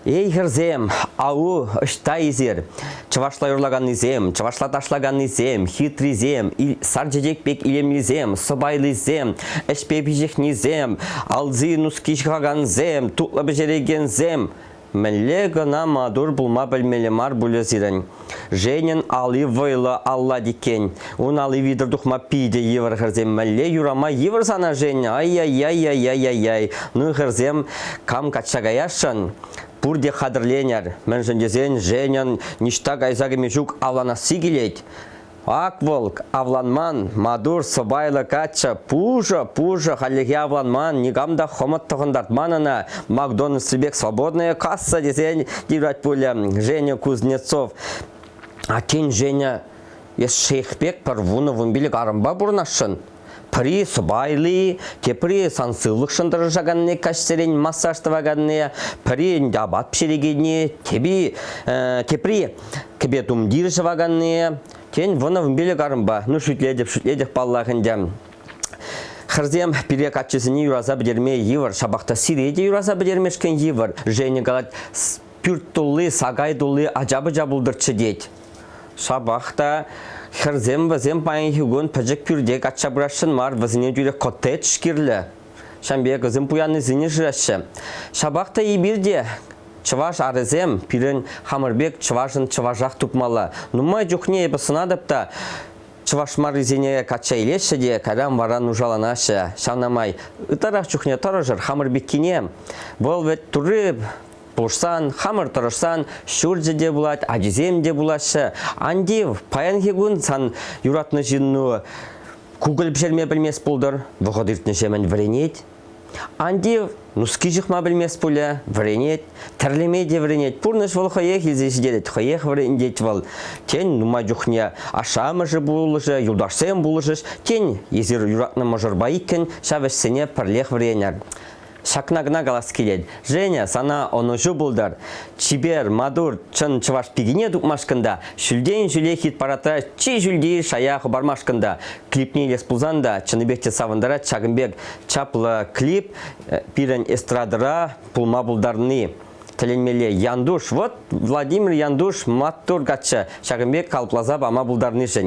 Эй, херзем, ау, ышта изер, чывашла юрлаган изем, чывашла ташлаган изем, хитризем, саржедекпек илемлизем, собайлизем, эшпепижехнизем, алзы нускишхаганзем, тутлы бежерегензем. Мәлле гына мадур булма білмелемар бұлезірін. Женен алы вайлы алла дикен. Он алы видір дұқма пиде евір хырзем. Мәлле юрама евір сана жене. Ай-яй-яй-яй-яй-яй. Ну хырзем кам качагаяшын. Пурде қадырленер. Мен жөндезен женен ништа гайзагы жук авлана сигилет. Ак волк, авланман, мадур, собайлы кача, пужа, халеге авланман, негамда хомат тұғындартманына, Макдональдс Сибек свободная касса десен, дирать пуля, Женя Кузнецов. А кен Женя, ес шейхбек парвуны вымбелік арымба бұрнашын. При собайлы, тепри сансылық шындыры жағанне кашсерен массажтываганне, при дабат пшерегенне, тепри кебетум дир жываганне, кен вона вымбелі гарымба, ну шүтледіп баллағында. Хырзем перек атчызыны юраза бідерме евір, шабақта сиреде юраза бідермешкен евір. Жене галат пүрттулы, сағайдулы, ажабы-жабылдырчы дейд. Шабақта хырзем вазем пайын хюгон пәжік пүрдек атчабырашын мар вазыне жүре коттет шкерлі. Шамбе кызым пуянны зіне жырашы. Шабақта ебірде чываш арызем пирен хамырбек чывашын чыважақ тұпмалы. Нумай жүхне ебісынадыпта чывашмар изине кача илеші де кәрам варан ужаланашы. Шанамай, ұтарақ жүхне тұрыжыр хамырбеккене. Бұл вет тұрып, Пурсан, хамыр тұрышсан, шүрджі де бұлад, ажизем де бұлашы. Андив, паян хегун сан юратны жинну кугіл бжерме білмес бұлдыр, бұғадыртны жемен варенет. Андив, нуски жықма білмес бұля, варенет, тәрлеме де варенет. Пурныш вол хоех елзеші дедет, хоех варенет вол. Тен нума жүхне ашамыжы бұлыжы, юлдашсен бұлыжыш, тен езір юратны мажырба икен, шавешсене парлех варенер. Шакнагна галас келед. Женя, сана оножу бұлдар. Чибер, мадур, чын чываш пигине дұқмашқында. Шүлден жүле хит парата, чи жүлдей шаяқы бармашқында. Клипне елес бұлзанда, чыныбекте савындара, чагымбек чаплы клип, пирен эстрадыра, пулма бұлдарны. Теленмеле Яндуш. Вот Владимир Яндуш, маттур гатча. Чагымбек калплаза бама бұлдарны жын.